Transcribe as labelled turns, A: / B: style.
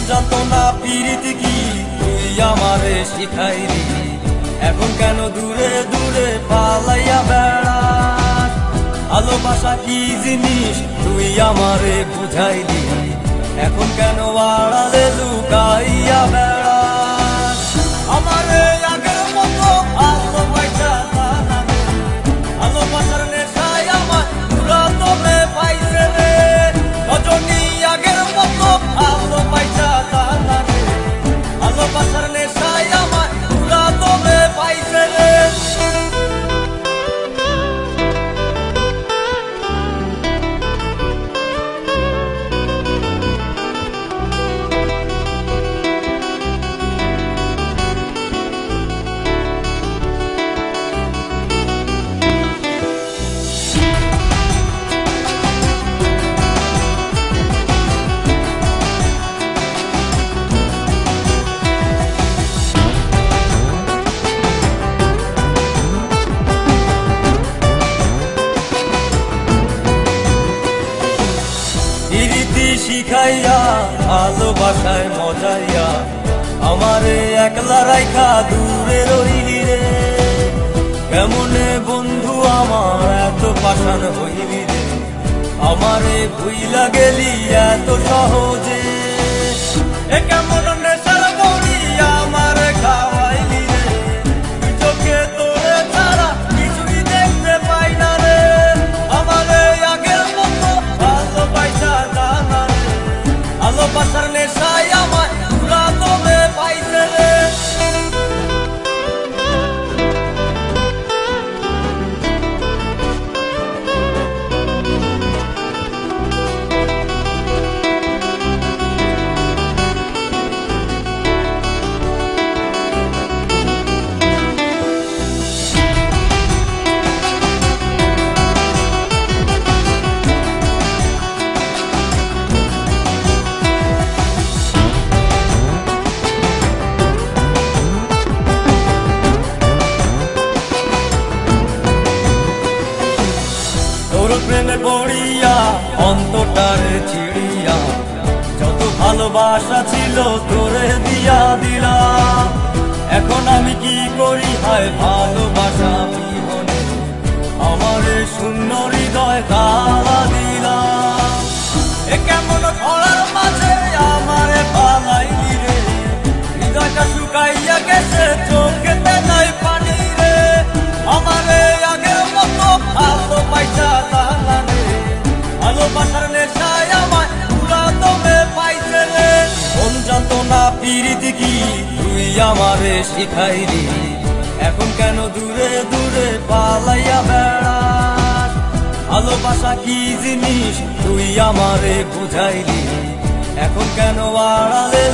A: জানতো না পিরিতি কি তুই আমারে শিখাইলি, এখন কেন দূরে দূরে পালাইয়া বেড়াস। ভালোবাসা কি জিনিস তুই আমারে বুঝাইলি, এখন কেন আড়ালে লুকাইয়া বেড়াস। আমারে আগের মতো ভালোবাসা জানা রে, ভালোবাসার নেশায় আমার পুরা তোরে পাইছে রে। রজনী আগের মতো ভালোবাসা জানা রে, ভালোবাসার নেশায় আমার পুরা তোরে পাইছে রে। প্রীতি শিখাইয়া ভালোবাসায় মজাইয়া আমারে একলা রাইখা দূরে রইলি রে। কেমনে বন্ধু আমার এত পাষাণ হইলি রে, আমারে ভুইলা গেলি এত সহজে। এ কেমন নেশার বড়ি আমারে খাওয়াইলি রে, তুই চোখে তোরে ছাড়া কিছুই দেখতে পাই না রে। আমারে আগের মতো ভালোবাসা জানা রে, ভালোবাসার নেশায় আমার পুরা তোরে পাইছে রে। প্রেমে পড়িয়া অন্তটারে চিড়িয়া যত ভালোবাসা ছিল তোরে দিয়া দিলাম। এখন আমি কি করি হায় ভালোবাসা বিহনে, আমারে শূন্য হৃদয় তালা দিলাম। এ কেমন খরার মাঝে আমারে পালাইলি রে, হৃদয়টা শুকাইয়া গেছে চোখেতে নাই পানি রে। আমারে আগের মতো ভালোবাসা জানা রে, ভালোবাসার নেশায় আমার পুরা তোরে পাইছে রে। মন জানতো না পিরিতি কি তুই আমারে শিখাইলি, এখন কেন দূরে দূরে পালাইয়া বেড়াস। ভালোবাসা কি জিনিস তুই আমারে বুঝাইলি, এখন কেন আড়ালে